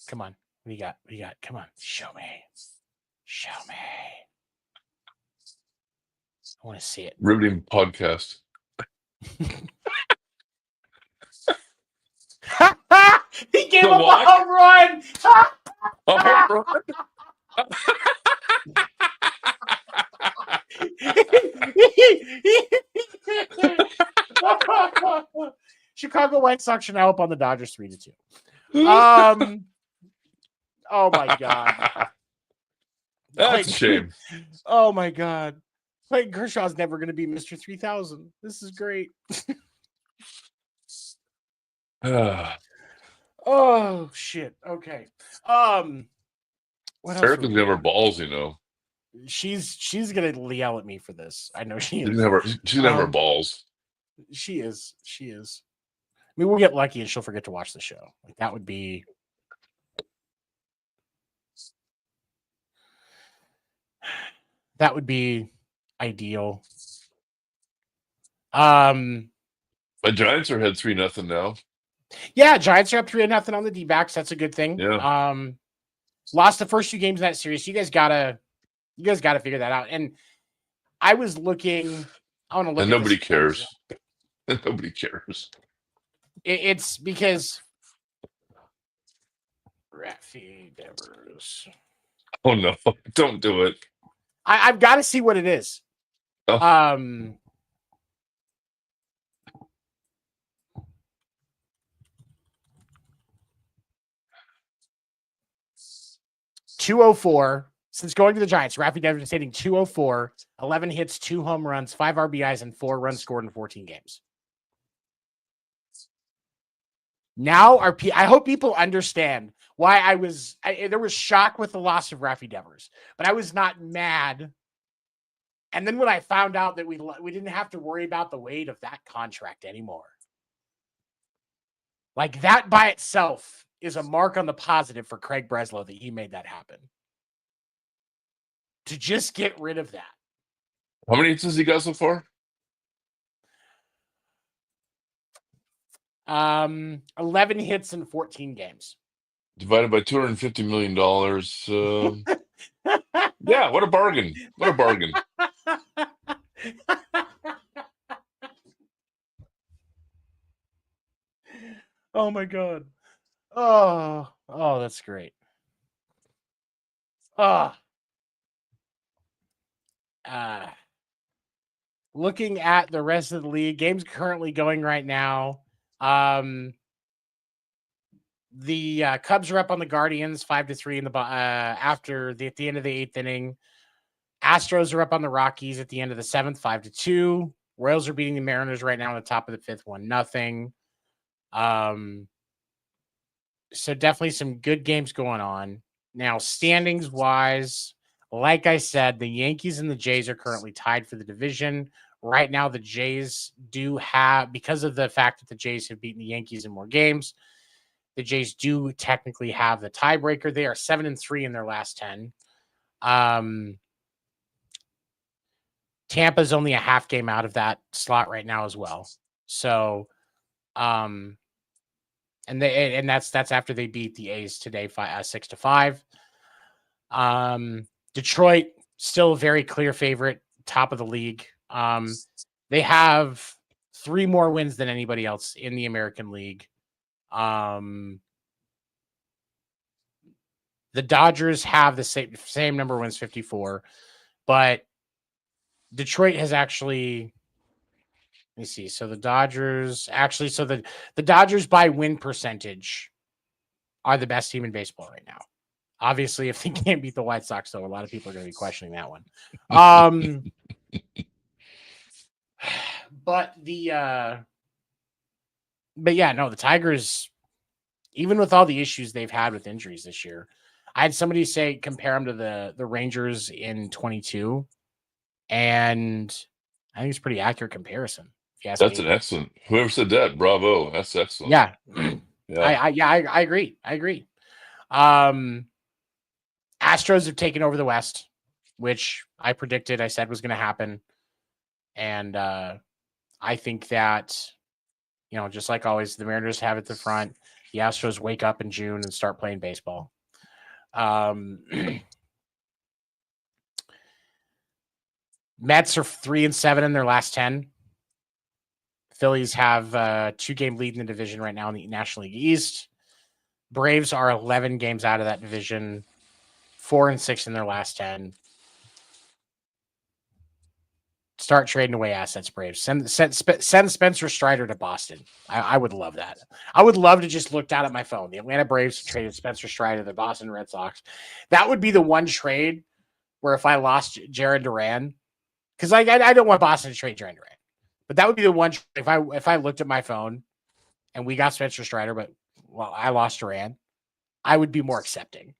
Speaker 1: Come on, what do you got? Come on, show me. I want to see it.
Speaker 2: Riveting podcast.
Speaker 1: He gave up a home run.
Speaker 2: A home
Speaker 1: run. Chicago White Sox should now up on the Dodgers 3-2. Oh my God.
Speaker 2: That's a shame.
Speaker 1: Oh my God. Clayton Kershaw's never going to be Mr. 3000. This is great. Oh shit. Okay. What else?
Speaker 2: Erika's gonna have her balls, you know.
Speaker 1: She's gonna yell at me for this. I know she is.
Speaker 2: She's gonna have her balls.
Speaker 1: She is. I mean, we'll get lucky and she'll forget to watch the show. Like, that would be. That would be ideal.
Speaker 2: My Giants are ahead 3-0 now.
Speaker 1: Yeah, Giants are up 3-0 on the D-backs. That's a good thing.
Speaker 2: Yeah.
Speaker 1: Lost the first 2 games in that series. You guys gotta figure that out. And I was looking. I want to look.
Speaker 2: And nobody cares. Nobody cares.
Speaker 1: It's because Raffy Devers.
Speaker 2: Oh no! Don't do it.
Speaker 1: I've got to see what it is.
Speaker 2: Oh.
Speaker 1: 204 since going to the Giants. Raffy Devers is hitting 204, 11 hits, 2 home runs, 5 RBIs, and 4 runs scored in 14 games. Now, I hope people understand why there was shock with the loss of Raffy Devers, but I was not mad. And then when I found out that we didn't have to worry about the weight of that contract anymore, like, that by itself is a mark on the positive for Craig Breslow that he made that happen. To just get rid of that.
Speaker 2: How many hits has he got so far?
Speaker 1: 11 hits in 14 games.
Speaker 2: Divided by $250 million. Yeah, what a bargain. What a bargain.
Speaker 1: Oh my God. Oh, that's great. Looking at the rest of the league, games currently going right now. The Cubs are up on the Guardians 5-3 in the at the end of the 8th inning. Astros are up on the Rockies at the end of the 7th, 5-2. Royals are beating the Mariners right now on the top of the 5th, 1-0. So definitely some good games going on. Now, standings wise, like I said, the Yankees and the Jays are currently tied for the division. Right now, the Jays do have, because of the fact that the Jays have beaten the Yankees in more games, the Jays do technically have the tiebreaker. They are 7-3 in their last 10. Tampa's only a half game out of that slot right now as well. So, and that's after they beat the A's today 6-5. Detroit still a very clear favorite, top of the league. They have 3 more wins than anybody else in the American League. The Dodgers have the same number of wins, 54, but Detroit has actually, let me see. So the Dodgers actually, the Dodgers by win percentage are the best team in baseball right now. Obviously, if they can't beat the White Sox, though, a lot of people are going to be questioning that one. But the Tigers, even with all the issues they've had with injuries this year, I had somebody say compare them to the Rangers in 22, and I think it's a pretty accurate comparison. If you ask
Speaker 2: That's
Speaker 1: me.
Speaker 2: an excellent. Whoever said that, bravo. That's excellent.
Speaker 1: Yeah,
Speaker 2: yeah.
Speaker 1: I agree. Astros have taken over the West, which I predicted. I said was going to happen, and I think that, just like always, the Mariners have it at the front. The Astros wake up in June and start playing baseball. Mets are 3-7 in their last 10. Phillies have a 2-game lead in the division right now in the National League East. Braves are 11 games out of that division, 4-6 in their last 10. Start trading away assets, Braves. Send Spencer Strider to Boston. I would love that. I would love to just look down at my phone. The Atlanta Braves traded Spencer Strider to the Boston Red Sox. That would be the one trade where if I lost Jared Duran, because I don't want Boston to trade Jared Duran, but that would be the one if I looked at my phone and we got Spencer Strider, but I lost Duran, I would be more accepting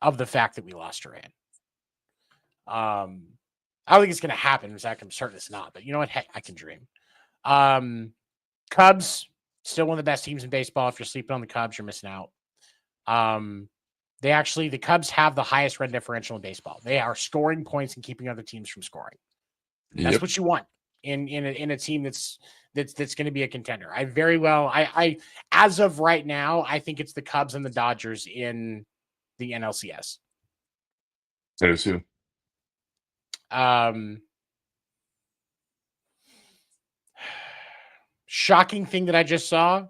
Speaker 1: of the fact that we lost Duran. I don't think it's going to happen. In fact, I'm certain it's not. But you know what? Heck, I can dream. Cubs, still one of the best teams in baseball. If you're sleeping on the Cubs, you're missing out. The Cubs have the highest run differential in baseball. They are scoring points and keeping other teams from scoring. That's what you want in a team that's going to be a contender. I as of right now, I think it's the Cubs and the Dodgers in the NLCS.
Speaker 2: I assume.
Speaker 1: Shocking thing that I just saw.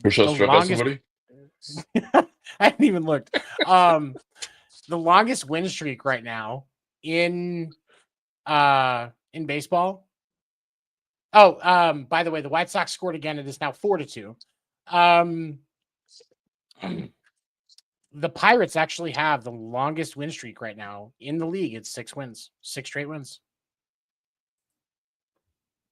Speaker 2: Kershaw struck out somebody?
Speaker 1: I hadn't even looked. The longest win streak right now in baseball. Oh, by the way, the White Sox scored again. It is now 4-2. The Pirates actually have the longest win streak right now in the league. It's 6 wins, 6 straight wins.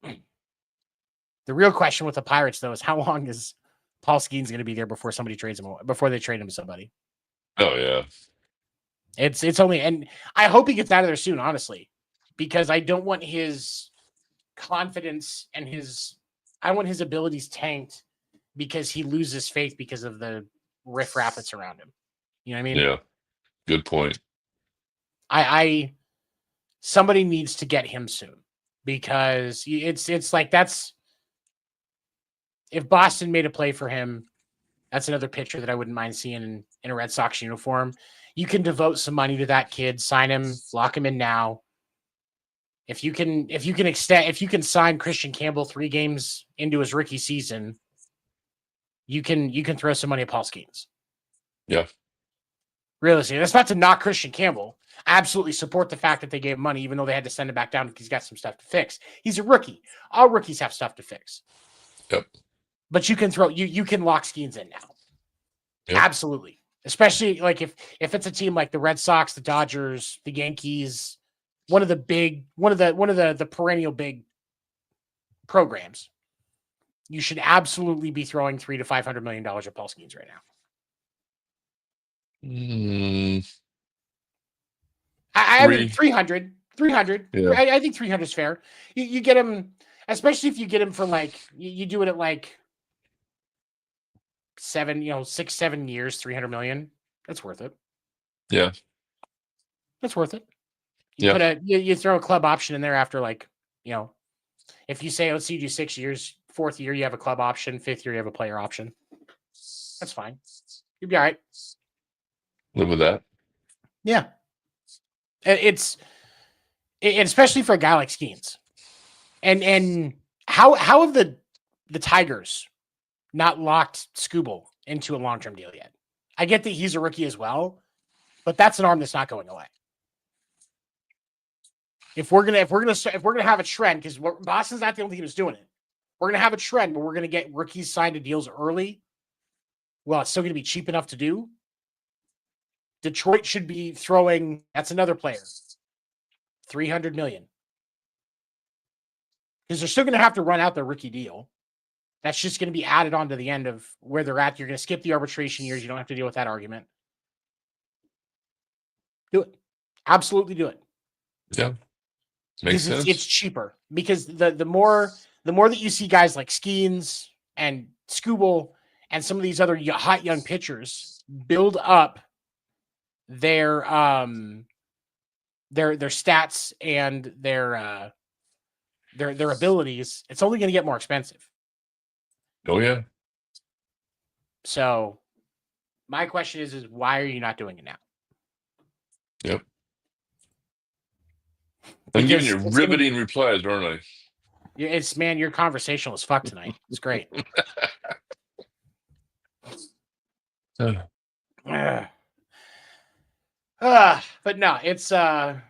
Speaker 1: The real question with the Pirates, though, is how long is Paul Skeens going to be there before somebody trades him? Before they trade him to somebody?
Speaker 2: Oh yeah,
Speaker 1: it's only, and I hope he gets out of there soon, honestly, because I don't want his confidence and I want his abilities tanked because he loses faith because of the riffraff that's around him. You know what I mean?
Speaker 2: Yeah. Good point.
Speaker 1: Somebody needs to get him soon because it's like if Boston made a play for him, that's another pitcher that I wouldn't mind seeing in a Red Sox uniform. You can devote some money to that kid, sign him, lock him in now. If you can sign Christian Campbell 3 games into his rookie season, you can throw some money at Paul Skeens.
Speaker 2: Yeah.
Speaker 1: Realistically, that's not to knock Christian Campbell. I absolutely support the fact that they gave him money, even though they had to send him back down because he's got some stuff to fix. He's a rookie. All rookies have stuff to fix.
Speaker 2: Yep.
Speaker 1: But you can throw you can lock Skeens in now.
Speaker 2: Yep.
Speaker 1: Absolutely. Especially like if it's a team like the Red Sox, the Dodgers, the Yankees, one of the perennial big programs, you should absolutely be throwing $300 to $500 million at Paul Skeens right now. I mean 300.
Speaker 2: Yeah.
Speaker 1: I think 300 is fair. You get him, especially if you get him for like you do it at like 6, 7 years, 300 million. That's worth it.
Speaker 2: Yeah.
Speaker 1: That's worth it.
Speaker 2: Yeah.
Speaker 1: You throw a club option in there after like, if you say, let's see, you do 6 years, 4th year, you have a club option, 5th year, you have a player option. That's fine. You'll be all right.
Speaker 2: Live with that.
Speaker 1: Yeah. It's especially for a guy like Skeens. And how have the Tigers not locked Skubal into a long-term deal yet? I get that he's a rookie as well, but that's an arm that's not going away. If we're gonna have a trend, because Boston's not the only team that's doing it, we're gonna have a trend where we're gonna get rookies signed to deals early. Well, it's still gonna be cheap enough to do. Detroit should be throwing. That's another player. $300 million, because they're still gonna have to run out their rookie deal. That's just gonna be added on to the end of where they're at. You're gonna skip the arbitration years. You don't have to deal with that argument. Do it. Absolutely do it.
Speaker 2: Yeah. Makes sense.
Speaker 1: It's cheaper because the more that you see guys like Skeens and Skubal and some of these other hot young pitchers build up their stats and their abilities, it's only going to get more expensive.
Speaker 2: Oh yeah.
Speaker 1: So my question is why are you not doing it now?
Speaker 2: Yep. I'm giving you riveting replies, aren't I?
Speaker 1: Your conversational as fuck tonight. It's great. But no, it's going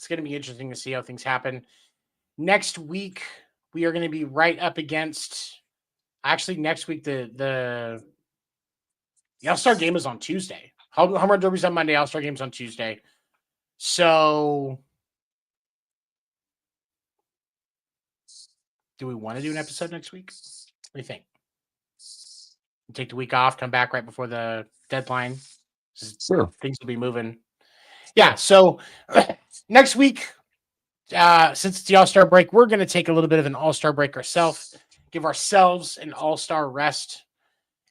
Speaker 1: to be interesting to see how things happen. Next week, we are going to be right up against. Actually, next week the All-Star game is on Tuesday. Home Run Derby's on Monday. All-Star game's on Tuesday. So, do we want to do an episode next week? What do you think? Take the week off, come back right before the deadline.
Speaker 2: Sure.
Speaker 1: Things will be moving. Yeah. So next week, since it's the All-Star break, we're going to take a little bit of an All-Star break ourselves, give ourselves an All-Star rest,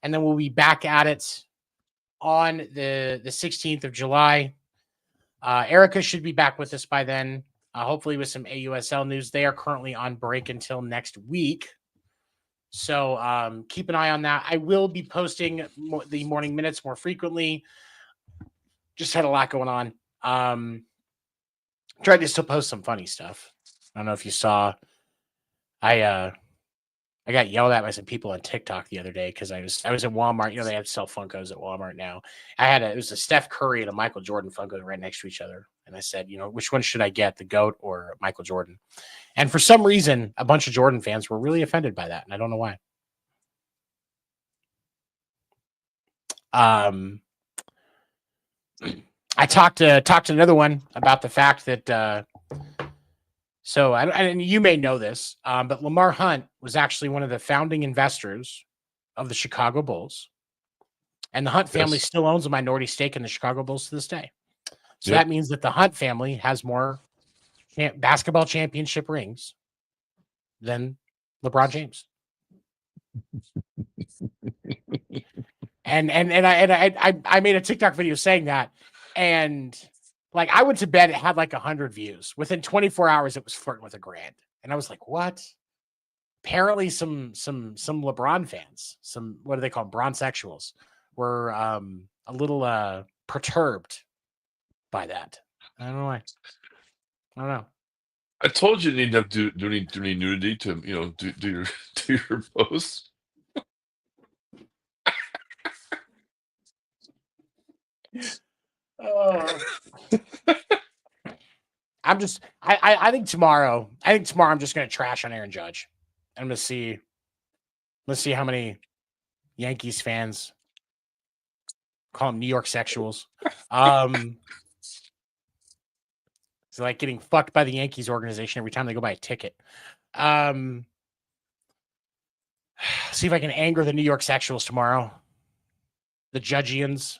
Speaker 1: and then we'll be back at it on the 16th of July. Erika should be back with us by then, hopefully with some AUSL news. They are currently on break until next week. So keep an eye on that. I will be posting the morning minutes more frequently. Just had a lot going on. Tried to still post some funny stuff. I don't know if you saw. I got yelled at by some people on TikTok the other day because I was at Walmart. They have sell Funkos at Walmart now. It was a Steph Curry and a Michael Jordan Funko right next to each other. And I said, which one should I get, the GOAT or Michael Jordan? And for some reason, a bunch of Jordan fans were really offended by that. And I don't know why. I talked to another one about the fact that and you may know this, but Lamar Hunt was actually one of the founding investors of the Chicago Bulls, and the Hunt family still owns a minority stake in the Chicago Bulls to this day. So that means that the Hunt family has more basketball championship rings than LeBron James. And I made a TikTok video saying that, and like I went to bed, it had like 100 views. Within 24 hours, it was flirting with 1,000,000, and I was like, "What?" Apparently, some LeBron fans, some what do they call them, bronzexuals, were a little perturbed by that. I don't know why. I don't know.
Speaker 2: I told you you didn't have to do any nudity to do your posts.
Speaker 1: I think tomorrow I'm just going to trash on Aaron Judge. I'm gonna see. Let's see how many Yankees fans call them New York sexuals. It's like getting fucked by the Yankees organization every time they go buy a ticket. See if I can anger the New York sexuals tomorrow. The Judgians.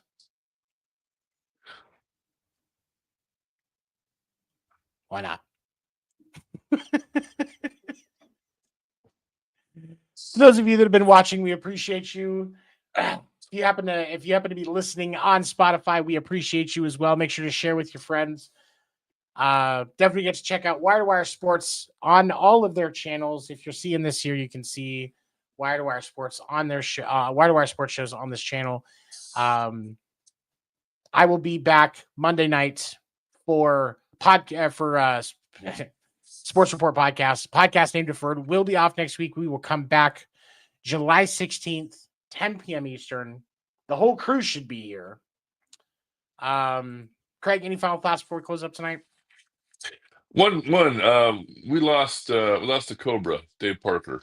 Speaker 1: Why not? For those of you that have been watching, we appreciate you. If you happen to be listening on Spotify, we appreciate you as well. Make sure to share with your friends. Definitely get to check out Wire2Wire Sports on all of their channels. If you're seeing this here, you can see Wire2Wire Sports on their Wire2Wire Sports shows on this channel. I will be back Monday night for Sports Report podcast named Deferred. Will be off next week. We will come back July 16th, 10 p.m. Eastern. The whole crew should be here. Craig, any final thoughts before we close up tonight?
Speaker 2: We lost the Cobra, Dave Parker.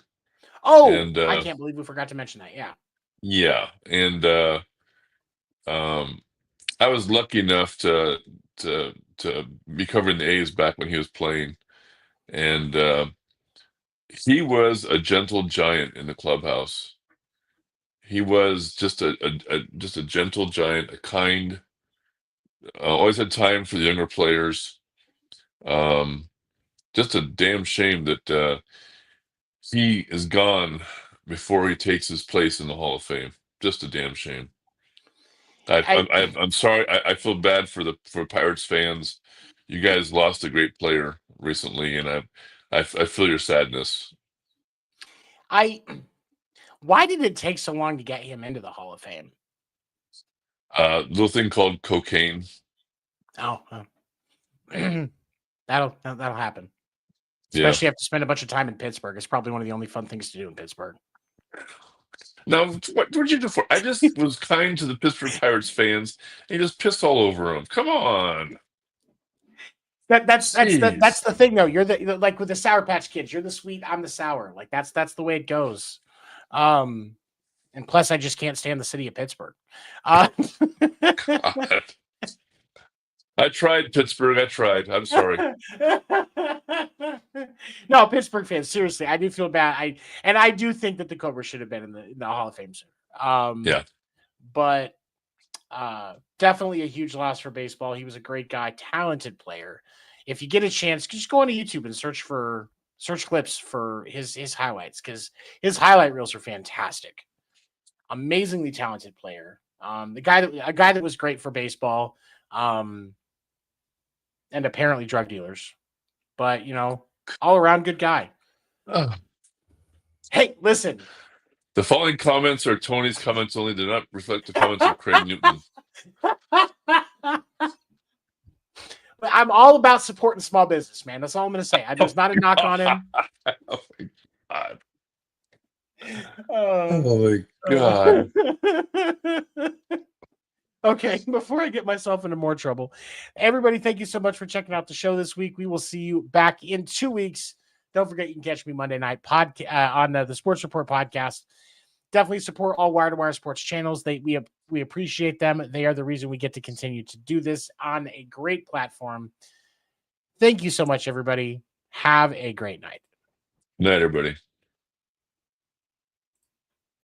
Speaker 1: Oh, and I can't believe we forgot to mention that.
Speaker 2: Yeah, and I was lucky enough to be covering the A's back when he was playing, and he was a gentle giant in the clubhouse. He was just a gentle giant, a kind. Always had time for the younger players. Just a damn shame that he is gone before he takes his place in the Hall of Fame. Just a damn shame. I'm sorry. I feel bad for Pirates fans. You guys lost a great player recently, and I feel your sadness.
Speaker 1: Why did it take so long to get him into the Hall of Fame?
Speaker 2: Little thing called cocaine.
Speaker 1: Oh, that'll happen. Especially if you have to spend a bunch of time in Pittsburgh. It's probably one of the only fun things to do in Pittsburgh.
Speaker 2: Now, what did you do for? I just was kind to the Pittsburgh Pirates fans, and you just pissed all over them. Come on.
Speaker 1: That's the thing though. You're like with the Sour Patch Kids. You're the sweet, I'm the sour. Like that's the way it goes. And plus, I just can't stand the city of Pittsburgh.
Speaker 2: I tried Pittsburgh. I tried. I'm sorry.
Speaker 1: No, Pittsburgh fans, seriously, I do feel bad. I do think that the Cobra should have been in the Hall of Fame soon.
Speaker 2: Yeah.
Speaker 1: But definitely a huge loss for baseball. He was a great guy, talented player. If you get a chance, just go on YouTube and search clips for his highlights, because his highlight reels are fantastic. Amazingly talented player. A guy that was great for baseball. And apparently drug dealers, but all around good guy. Hey, listen.
Speaker 2: The following comments are Tony's comments only. Do not reflect the comments of Craig Newton.
Speaker 1: I'm all about supporting small business, man. That's all I'm going to say. There's not a knock on him.
Speaker 2: Oh my God.
Speaker 1: Oh my God. Okay, before I get myself into more trouble, everybody, thank you so much for checking out the show this week. We will see you back in 2 weeks. Don't forget, you can catch me Monday night on the Sports Report podcast. Definitely support all Wire2Wire Sports channels. We appreciate them. They are the reason we get to continue to do this on a great platform. Thank you so much, everybody. Have a great night.
Speaker 2: Night, everybody.